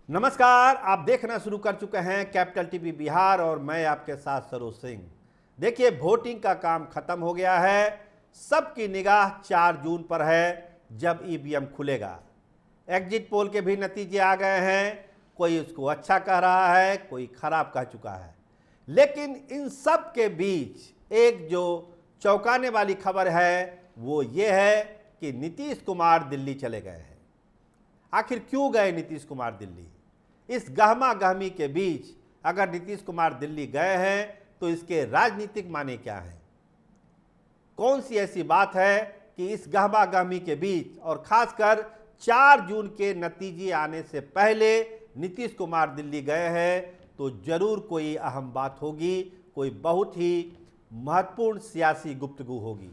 नमस्कार, आप देखना शुरू कर चुके हैं कैपिटल टीवी बिहार और मैं आपके साथ सरोज सिंह। देखिए, वोटिंग का काम खत्म हो गया है। सबकी निगाह 4 जून पर है जब ईवीएम खुलेगा। एग्जिट पोल के भी नतीजे आ गए हैं। कोई उसको अच्छा कह रहा है, कोई खराब कह चुका है। लेकिन इन सब के बीच एक जो चौंकाने वाली खबर है वो ये है कि नीतीश कुमार दिल्ली चले गए हैं। आखिर क्यों गए नीतीश कुमार दिल्ली? इस गहमा गहमी के बीच अगर नीतीश कुमार दिल्ली गए हैं तो इसके राजनीतिक माने क्या हैं? कौन सी ऐसी बात है कि इस गहमा गहमी के बीच और खासकर 4 जून के नतीजे आने से पहले नीतीश कुमार दिल्ली गए हैं? तो जरूर कोई अहम बात होगी, कोई बहुत ही महत्वपूर्ण सियासी गुफ्तगू होगी।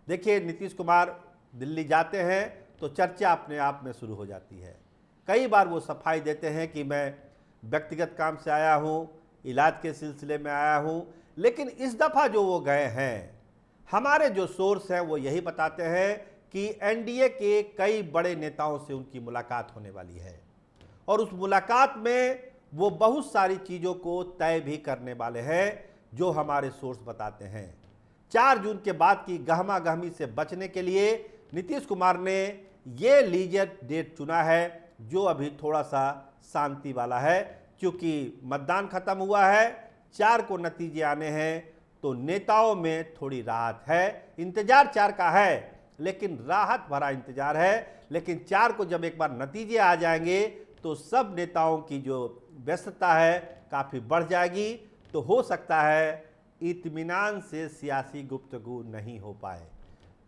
देखिए, नीतीश कुमार दिल्ली जाते हैं तो चर्चा अपने आप में शुरू हो जाती है। कई बार वो सफाई देते हैं कि मैं व्यक्तिगत काम से आया हूँ, इलाज के सिलसिले में आया हूँ। लेकिन इस दफ़ा जो वो गए हैं, हमारे जो सोर्स हैं वो यही बताते हैं कि एनडीए के कई बड़े नेताओं से उनकी मुलाकात होने वाली है और उस मुलाकात में वो बहुत सारी चीज़ों को तय भी करने वाले हैं, जो हमारे सोर्स बताते हैं। 4 जून के बाद की गहमा गहमी से बचने के लिए नीतीश कुमार ने ये लीजर डेट चुना है जो अभी थोड़ा सा शांति वाला है, क्योंकि मतदान खत्म हुआ है, 4 को नतीजे आने हैं तो नेताओं में थोड़ी राहत है। इंतजार 4 का है, लेकिन राहत भरा इंतजार है। लेकिन 4 को जब एक बार नतीजे आ जाएंगे तो सब नेताओं की जो व्यस्तता है काफ़ी बढ़ जाएगी। तो हो सकता है इत्मीनान से सियासी गुफ्तगू नहीं हो पाए।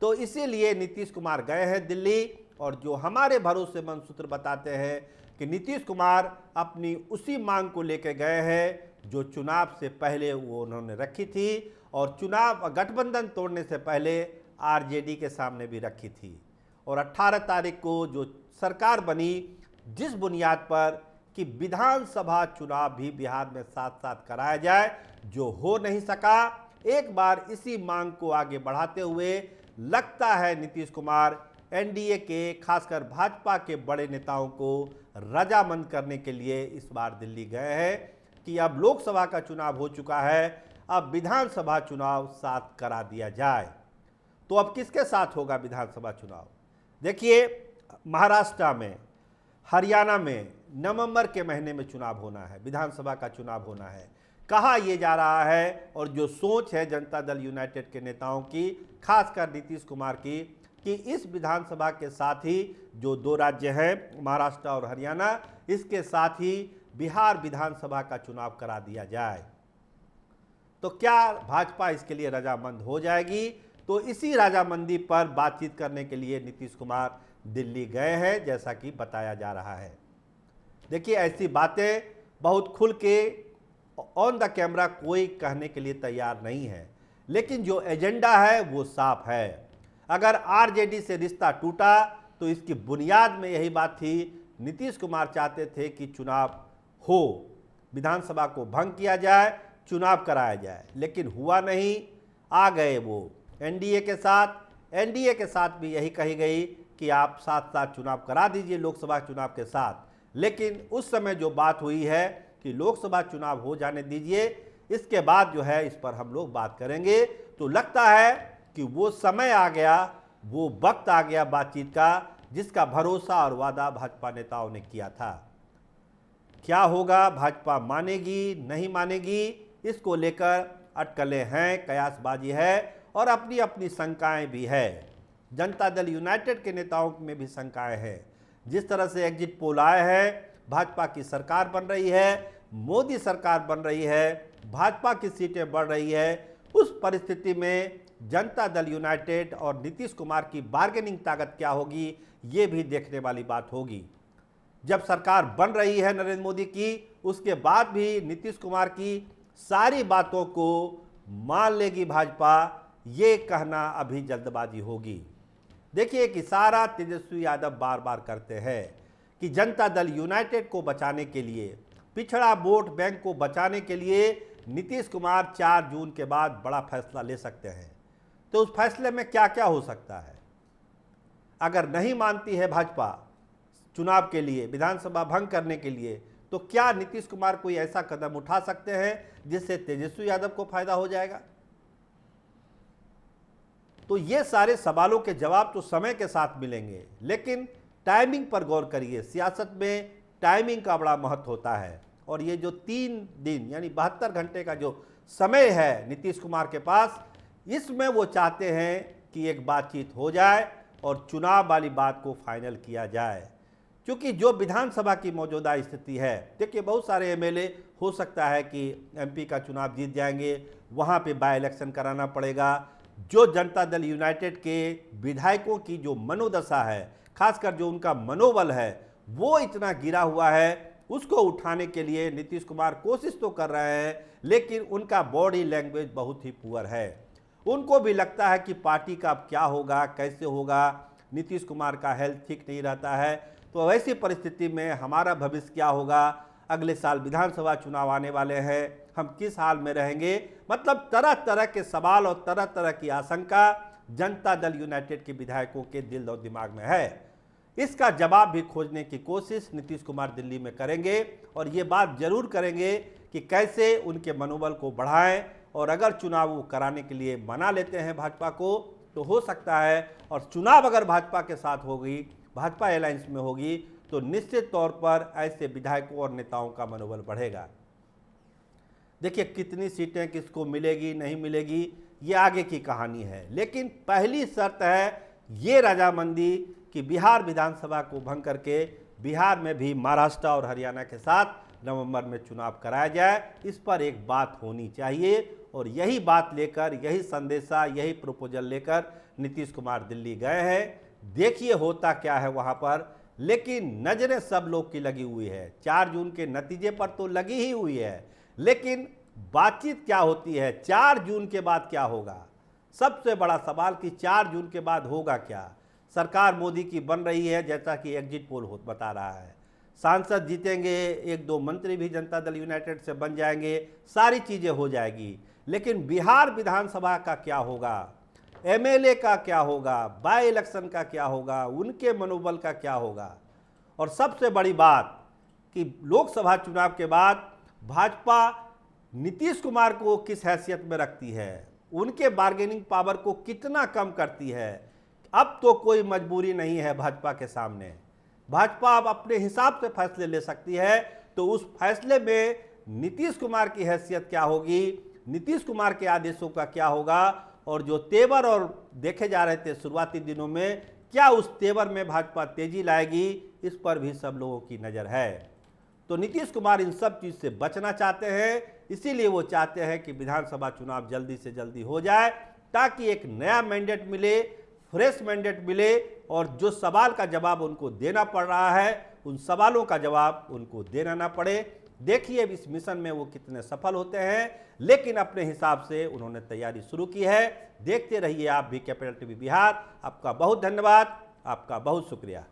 तो इसीलिए नीतीश कुमार गए हैं दिल्ली। और जो हमारे भरोसेमंद सूत्र बताते हैं कि नीतीश कुमार अपनी उसी मांग को लेकर गए हैं जो चुनाव से पहले वो उन्होंने रखी थी और चुनाव गठबंधन तोड़ने से पहले आरजेडी के सामने भी रखी थी। और 18 तारीख को जो सरकार बनी, जिस बुनियाद पर कि विधानसभा चुनाव भी बिहार में साथ साथ कराया जाए, जो हो नहीं सका, एक बार इसी मांग को आगे बढ़ाते हुए लगता है नीतीश कुमार एनडीए के खासकर भाजपा के बड़े नेताओं को रजामंद करने के लिए इस बार दिल्ली गए हैं कि अब लोकसभा का चुनाव हो चुका है, अब विधानसभा चुनाव साथ करा दिया जाए। तो अब किसके साथ होगा विधानसभा चुनाव? देखिए, महाराष्ट्र में, हरियाणा में नवंबर के महीने में चुनाव होना है, विधानसभा का चुनाव होना है। कहा यह जा रहा है और जो सोच है जनता दल यूनाइटेड के नेताओं की, खासकर नीतीश कुमार की, कि इस विधानसभा के साथ ही जो 2 राज्य हैं महाराष्ट्र और हरियाणा, इसके साथ ही बिहार विधानसभा का चुनाव करा दिया जाए। तो क्या भाजपा इसके लिए रजामंद हो जाएगी? तो इसी रजामंदी पर बातचीत करने के लिए नीतीश कुमार दिल्ली गए हैं, जैसा कि बताया जा रहा है। देखिए, ऐसी बातें बहुत खुल के ऑन द कैमरा कोई कहने के लिए तैयार नहीं है, लेकिन जो एजेंडा है वो साफ है। अगर आरजेडी से रिश्ता टूटा तो इसकी बुनियाद में यही बात थी, नीतीश कुमार चाहते थे कि चुनाव हो, विधानसभा को भंग किया जाए, चुनाव कराया जाए, लेकिन हुआ नहीं। आ गए वो एनडीए के साथ। एनडीए के साथ भी यही कही गई कि आप साथ साथ चुनाव करा दीजिए लोकसभा चुनाव के साथ। लेकिन उस समय जो बात हुई है कि लोकसभा चुनाव हो जाने दीजिए, इसके बाद जो है इस पर हम लोग बात करेंगे। तो लगता है कि वो समय आ गया, वो वक्त आ गया बातचीत का, जिसका भरोसा और वादा भाजपा नेताओं ने किया था। क्या होगा, भाजपा मानेगी नहीं मानेगी, इसको लेकर अटकलें हैं, कयासबाजी है और अपनी अपनी शंकाएं भी है। जनता दल यूनाइटेड के नेताओं में भी शंकाएं हैं। जिस तरह से एग्जिट पोल आए हैं, भाजपा की सरकार बन रही है, मोदी सरकार बन रही है, भाजपा की सीटें बढ़ रही है, उस परिस्थिति में जनता दल यूनाइटेड और नीतीश कुमार की बार्गेनिंग ताकत क्या होगी, ये भी देखने वाली बात होगी। जब सरकार बन रही है नरेंद्र मोदी की, उसके बाद भी नीतीश कुमार की सारी बातों को मान लेगी भाजपा, ये कहना अभी जल्दबाजी होगी। देखिए, कि सारा तेजस्वी यादव बार बार करते हैं कि जनता दल यूनाइटेड को बचाने के लिए, पिछड़ा वोट बैंक को बचाने के लिए नीतीश कुमार 4 जून के बाद बड़ा फैसला ले सकते हैं। तो उस फैसले में क्या क्या हो सकता है? अगर नहीं मानती है भाजपा चुनाव के लिए, विधानसभा भंग करने के लिए, तो क्या नीतीश कुमार कोई ऐसा कदम उठा सकते हैं जिससे तेजस्वी यादव को फायदा हो जाएगा? तो ये सारे सवालों के जवाब तो समय के साथ मिलेंगे, लेकिन टाइमिंग पर गौर करिए। सियासत में टाइमिंग का बड़ा महत्व होता है, और ये जो 3 दिन यानी 72 घंटे का जो समय है नीतीश कुमार के पास, इसमें वो चाहते हैं कि एक बातचीत हो जाए और चुनाव वाली बात को फाइनल किया जाए। क्योंकि जो विधानसभा की मौजूदा स्थिति है, देखिए बहुत सारे एमएलए हो सकता है कि एमपी का चुनाव जीत जाएंगे, वहाँ पे बाय इलेक्शन कराना पड़ेगा। जो जनता दल यूनाइटेड के विधायकों की जो मनोदशा है, खासकर जो उनका मनोबल है, वो इतना गिरा हुआ है, उसको उठाने के लिए नीतीश कुमार कोशिश तो कर रहे हैं, लेकिन उनका बॉडी लैंग्वेज बहुत ही पुअर है। उनको भी लगता है कि पार्टी का अब क्या होगा, कैसे होगा, नीतीश कुमार का हेल्थ ठीक नहीं रहता है, तो ऐसी परिस्थिति में हमारा भविष्य क्या होगा, अगले साल विधानसभा चुनाव आने वाले हैं, हम किस हाल में रहेंगे। मतलब तरह तरह के सवाल और तरह तरह की आशंका जनता दल यूनाइटेड के विधायकों के दिल और दिमाग में है। इसका जवाब भी खोजने की कोशिश नीतीश कुमार दिल्ली में करेंगे, और ये बात जरूर करेंगे कि कैसे उनके मनोबल को बढ़ाएं, और अगर चुनाव वो कराने के लिए मना लेते हैं भाजपा को, तो हो सकता है, और चुनाव अगर भाजपा के साथ होगी, भाजपा अलायंस में होगी, तो निश्चित तौर पर ऐसे विधायकों और नेताओं का मनोबल बढ़ेगा। देखिए कितनी सीटें किसको मिलेगी नहीं मिलेगी, ये आगे की कहानी है, लेकिन पहली शर्त है ये रजामंदी कि बिहार विधानसभा को भंग करके बिहार में भी महाराष्ट्र और हरियाणा के साथ नवंबर में चुनाव कराया जाए। इस पर एक बात होनी चाहिए, और यही बात लेकर, यही संदेशा, यही प्रपोजल लेकर नीतीश कुमार दिल्ली गए हैं। देखिए होता क्या है वहाँ पर, लेकिन नज़रें सब लोग की लगी हुई है। 4 जून के नतीजे पर तो लगी ही हुई है, लेकिन बातचीत क्या होती है, 4 जून के बाद क्या होगा। सबसे बड़ा सवाल कि 4 जून के बाद होगा क्या। सरकार मोदी की बन रही है, जैसा कि एग्जिट पोल बता रहा है। सांसद जीतेंगे, 1-2 मंत्री भी जनता दल यूनाइटेड से बन जाएंगे, सारी चीज़ें हो जाएगी, लेकिन बिहार विधानसभा का क्या होगा, एमएलए का क्या होगा, बाय इलेक्शन का क्या होगा, उनके मनोबल का क्या होगा। और सबसे बड़ी बात कि लोकसभा चुनाव के बाद भाजपा नीतीश कुमार को किस हैसियत में रखती है, उनके बार्गेनिंग पावर को कितना कम करती है। अब तो कोई मजबूरी नहीं है भाजपा के सामने, भाजपा अब अपने हिसाब से फैसले ले सकती है। तो उस फैसले में नीतीश कुमार की हैसियत क्या होगी, नीतीश कुमार के आदेशों का क्या होगा, और जो तेवर और देखे जा रहे थे शुरुआती दिनों में, क्या उस तेवर में भाजपा तेजी लाएगी, इस पर भी सब लोगों की नज़र है। तो नीतीश कुमार इन सब चीज़ से बचना चाहते हैं, इसीलिए वो चाहते हैं कि विधानसभा चुनाव जल्दी से जल्दी हो जाए, ताकि एक नया मैंडेट मिले, फ्रेश मैंडेट मिले, और जो सवाल का जवाब उनको देना पड़ रहा है, उन सवालों का जवाब उनको देना ना पड़े। देखिए इस मिशन में वो कितने सफल होते हैं, लेकिन अपने हिसाब से उन्होंने तैयारी शुरू की है। देखते रहिए आप भी कैपिटल टीवी बिहार। आपका बहुत धन्यवाद, आपका बहुत शुक्रिया।